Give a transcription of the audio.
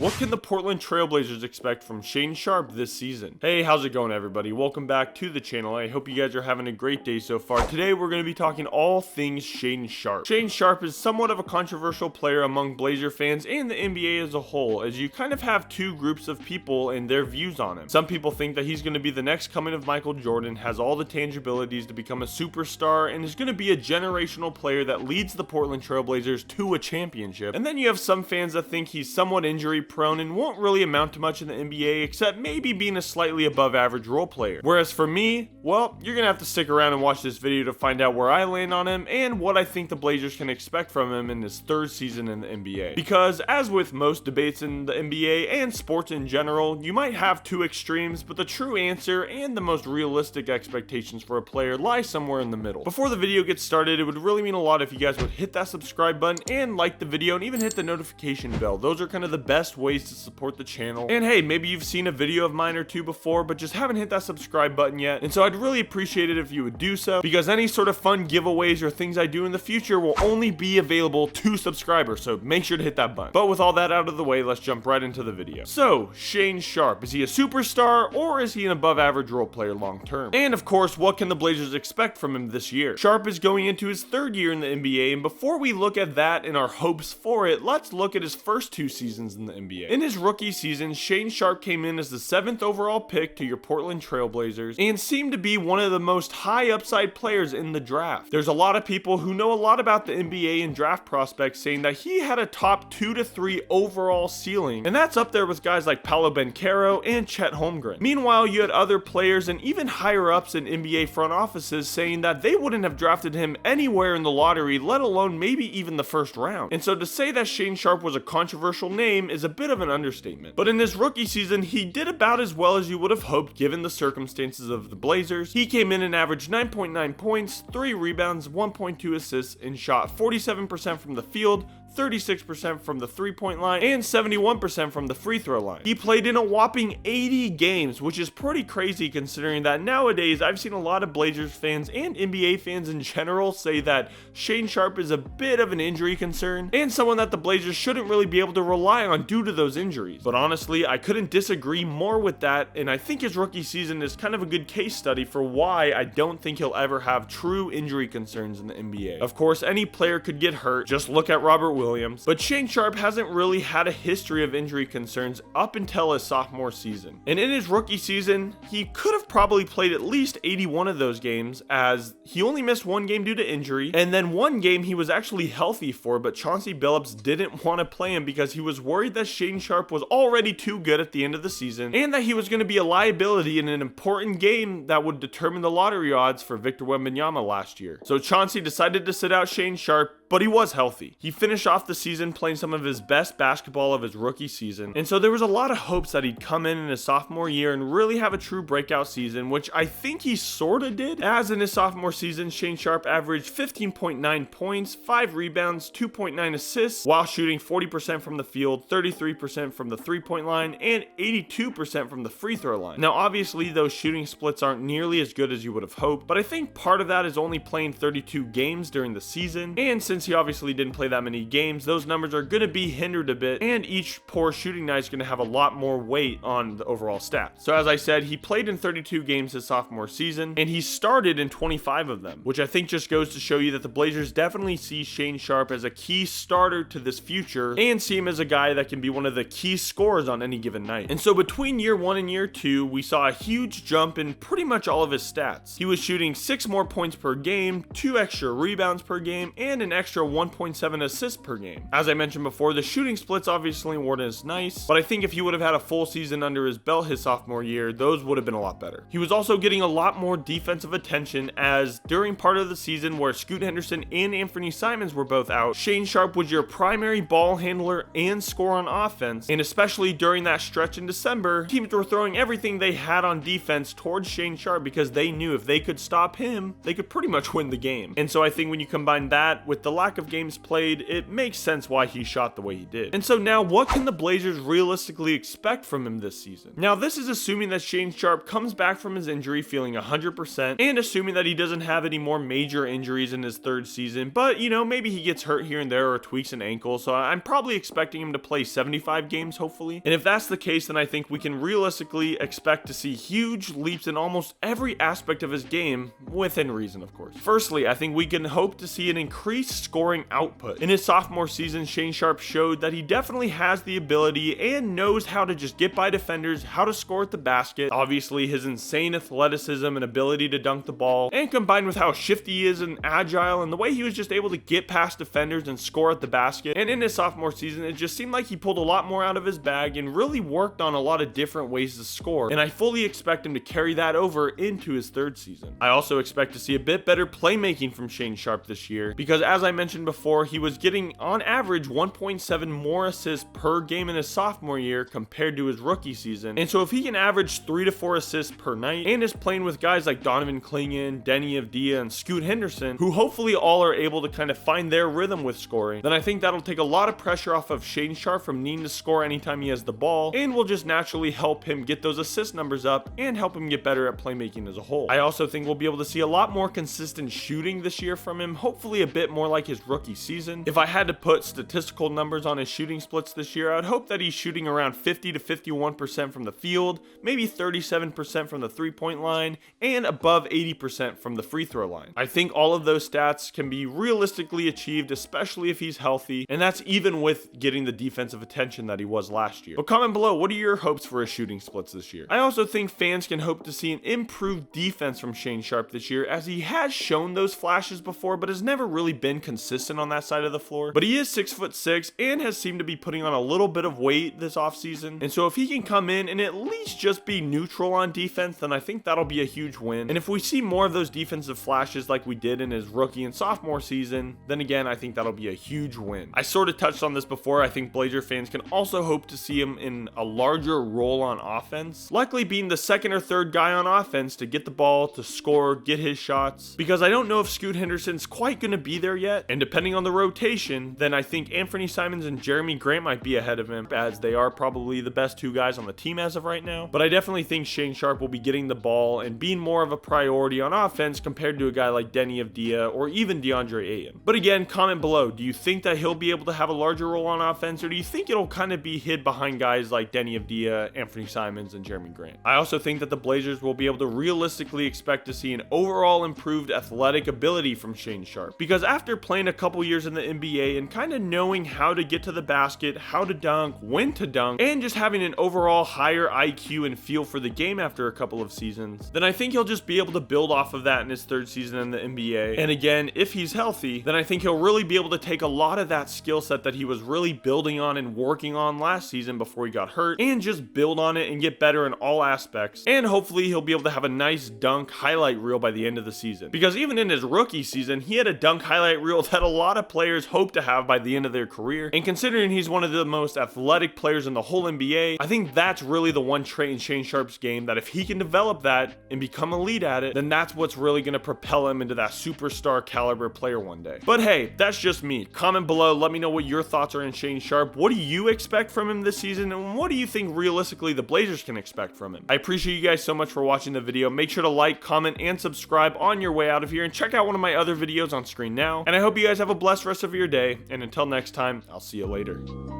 What can the Portland Trailblazers expect from Shaedon Sharpe this season? Hey, how's it going, everybody? Welcome back to the channel. I hope you guys are having a great day so far. Today, we're going to be talking all things Shaedon Sharpe. Shaedon Sharpe is somewhat of a controversial player among Blazer fans and the NBA as a whole, as you kind of have two groups of people and their views on him. Some people think that he's going to be the next coming of Michael Jordan, has all the tangibilities to become a superstar, and is going to be a generational player that leads the Portland Trailblazers to a championship. And then you have some fans that think he's somewhat injury prone and won't really amount to much in the NBA except maybe being a slightly above average role player. Whereas for me, well, you're gonna have to stick around and watch this video to find out where I land on him and what I think the Blazers can expect from him in his third season in the NBA. Because as with most debates in the NBA and sports in general, you might have two extremes, but the true answer and the most realistic expectations for a player lie somewhere in the middle. Before the video gets started, it would really mean a lot if you guys would hit that subscribe button and like the video and even hit the notification bell. Those are kind of the best ways to support the channel. And hey, maybe you've seen a video of mine or two before but just haven't hit that subscribe button yet, and so I'd really appreciate it if you would do so, because any sort of fun giveaways or things I do in the future will only be available to subscribers, so make sure to hit that button. But with all that out of the way, let's jump right into the video. So, Shaedon Sharpe, is he a superstar or is he an above average role player long term? And of course, what can the Blazers expect from him this year? Sharpe is going into his third year in the NBA, and before we look at that and our hopes for it, let's look at his first two seasons in the NBA. In his rookie season, Shaedon Sharpe came in as the 7th overall pick to your Portland Trailblazers and seemed to be one of the most high upside players in the draft. There's a lot of people who know a lot about the NBA and draft prospects saying that he had a top 2 to 3 overall ceiling, and that's up there with guys like Paolo Banchero and Chet Holmgren. Meanwhile, you had other players and even higher ups in NBA front offices saying that they wouldn't have drafted him anywhere in the lottery, let alone maybe even the first round. And so to say that Shaedon Sharpe was a controversial name is a bit of an understatement. But in his rookie season, he did about as well as you would have hoped given the circumstances of the Blazers. He came in and averaged 9.9 points, 3 rebounds, 1.2 assists, and shot 47% from the field, 36% from the three-point line, and 71% from the free throw line. He played in a whopping 80 games, which is pretty crazy considering that nowadays I've seen a lot of Blazers fans and NBA fans in general say that Shaedon Sharpe is a bit of an injury concern and someone that the Blazers shouldn't really be able to rely on due to those injuries. But honestly, I couldn't disagree more with that, and I think his rookie season is kind of a good case study for why I don't think he'll ever have true injury concerns in the NBA. Of course, any player could get hurt. Just look at Robert Williams. But Shaedon Sharpe hasn't really had a history of injury concerns up until his sophomore season. And in his rookie season, he could have probably played at least 81 of those games, as he only missed one game due to injury, and then one game he was actually healthy for, but Chauncey Billups didn't want to play him because he was worried that Shaedon Sharpe was already too good at the end of the season, and that he was going to be a liability in an important game that would determine the lottery odds for Victor Wembanyama last year. So Chauncey decided to sit out Shaedon Sharpe, but he was healthy. He finished off the season playing some of his best basketball of his rookie season, and so there was a lot of hopes that he'd come in his sophomore year and really have a true breakout season, which I think he sorta did, as in his sophomore season, Shaedon Sharpe averaged 15.9 points, 5 rebounds, 2.9 assists, while shooting 40% from the field, 33% from the three-point line, and 82% from the free throw line. Now obviously those shooting splits aren't nearly as good as you would have hoped, but I think part of that is only playing 32 games during the season, and since he obviously didn't play that many games, those numbers are going to be hindered a bit, and each poor shooting night is going to have a lot more weight on the overall stats. So as I said, he played in 32 games his sophomore season, and he started in 25 of them, which I think just goes to show you that the Blazers definitely see Shaedon Sharpe as a key starter to this future, and see him as a guy that can be one of the key scorers on any given night. And so between year 1 and year 2, we saw a huge jump in pretty much all of his stats. He was shooting 6 more points per game, 2 extra rebounds per game, and an extra 1.7 assists per game. As I mentioned before, the shooting splits obviously weren't as nice, but I think if he would have had a full season under his belt his sophomore year, those would have been a lot better. He was also getting a lot more defensive attention, as during part of the season where Scoot Henderson and Anthony Simons were both out, Shaedon Sharpe was your primary ball handler and scorer on offense, and especially during that stretch in December, teams were throwing everything they had on defense towards Shaedon Sharpe because they knew if they could stop him, they could pretty much win the game. And so I think when you combine that with the lack of games played, it makes sense why he shot the way he did. And so now, what can the Blazers realistically expect from him this season? Now, this is assuming that Shaedon Sharpe comes back from his injury feeling 100%, and assuming that he doesn't have any more major injuries in his third season, but you know, maybe he gets hurt here and there or tweaks an ankle, so I'm probably expecting him to play 75 games, hopefully. And if that's the case, then I think we can realistically expect to see huge leaps in almost every aspect of his game, within reason, of course. Firstly, I think we can hope to see an increased scoring output. In his sophomore season, Shaedon Sharpe showed that he definitely has the ability and knows how to just get by defenders, how to score at the basket. Obviously, his insane athleticism and ability to dunk the ball, and combined with how shifty he is and agile, and the way he was just able to get past defenders and score at the basket. And in his sophomore season, it just seemed like he pulled a lot more out of his bag and really worked on a lot of different ways to score. And I fully expect him to carry that over into his third season. I also expect to see a bit better playmaking from Shaedon Sharpe this year, because as I mentioned before, he was getting on average 1.7 more assists per game in his sophomore year compared to his rookie season. And so if he can average 3 to 4 assists per night and is playing with guys like Donovan Clingan, Denny Avdia, and Scoot Henderson, who hopefully all are able to kind of find their rhythm with scoring, then I think that'll take a lot of pressure off of Shaedon Sharpe from needing to score anytime he has the ball, and will just naturally help him get those assist numbers up and help him get better at playmaking as a whole. I also think we'll be able to see a lot more consistent shooting this year from him, hopefully a bit more like his rookie season. If I had to put statistical numbers on his shooting splits this year, I'd hope that he's shooting around 50 to 51% from the field, maybe 37% from the three-point line, and above 80% from the free throw line. I think all of those stats can be realistically achieved, especially if he's healthy, and that's even with getting the defensive attention that he was last year. But comment below, what are your hopes for his shooting splits this year? I also think fans can hope to see an improved defense from Shaedon Sharpe this year, as he has shown those flashes before, but has never really been consistent on that side of the floor. But he is 6'6" and has seemed to be putting on a little bit of weight this offseason. And so if he can come in and at least just be neutral on defense, then I think that'll be a huge win. And if we see more of those defensive flashes like we did in his rookie and sophomore season, then again, I think that'll be a huge win. I sort of touched on this before. I think Blazer fans can also hope to see him in a larger role on offense, likely being the second or third guy on offense to get the ball, to score, get his shots, because I don't know if Scoot Henderson's quite going to be there yet, and depending on the rotation, then I think Anthony Simons and Jeremy Grant might be ahead of him, as they are probably the best two guys on the team as of right now. But I definitely think Shaedon Sharpe will be getting the ball and being more of a priority on offense compared to a guy like Denny Avdia or even DeAndre Ayton. But again, comment below, do you think that he'll be able to have a larger role on offense, or do you think it'll kind of be hid behind guys like Denny Avdia, Anthony Simons, and Jeremy Grant? I also think that the Blazers will be able to realistically expect to see an overall improved athletic ability from Shaedon Sharpe, because after playing a couple years in the NBA and kind of knowing how to get to the basket, how to dunk, when to dunk, and just having an overall higher IQ and feel for the game after a couple of seasons, then I think he'll just be able to build off of that in his third season in the NBA. And again, if he's healthy, then I think he'll really be able to take a lot of that skill set that he was really building on and working on last season before he got hurt, and just build on it and get better in all aspects. And hopefully he'll be able to have a nice dunk highlight reel by the end of the season, because even in his rookie season, he had a dunk highlight reel that a lot of players hope to have by the end of their career. And considering he's one of the most athletic players in the whole NBA, I think that's really the one trait in Shaedon Sharpe's game that if he can develop that and become elite at it, then that's what's really going to propel him into that superstar caliber player one day. But hey, that's just me. Comment below, let me know what your thoughts are in Shaedon Sharpe. What do you expect from him this season, and what do you think realistically the Blazers can expect from him? I appreciate you guys so much for watching the video. Make sure to like, comment, and subscribe on your way out of here, and check out one of my other videos on screen now. And I hope you guys have a blessed rest of your day, and until next time, I'll see you later.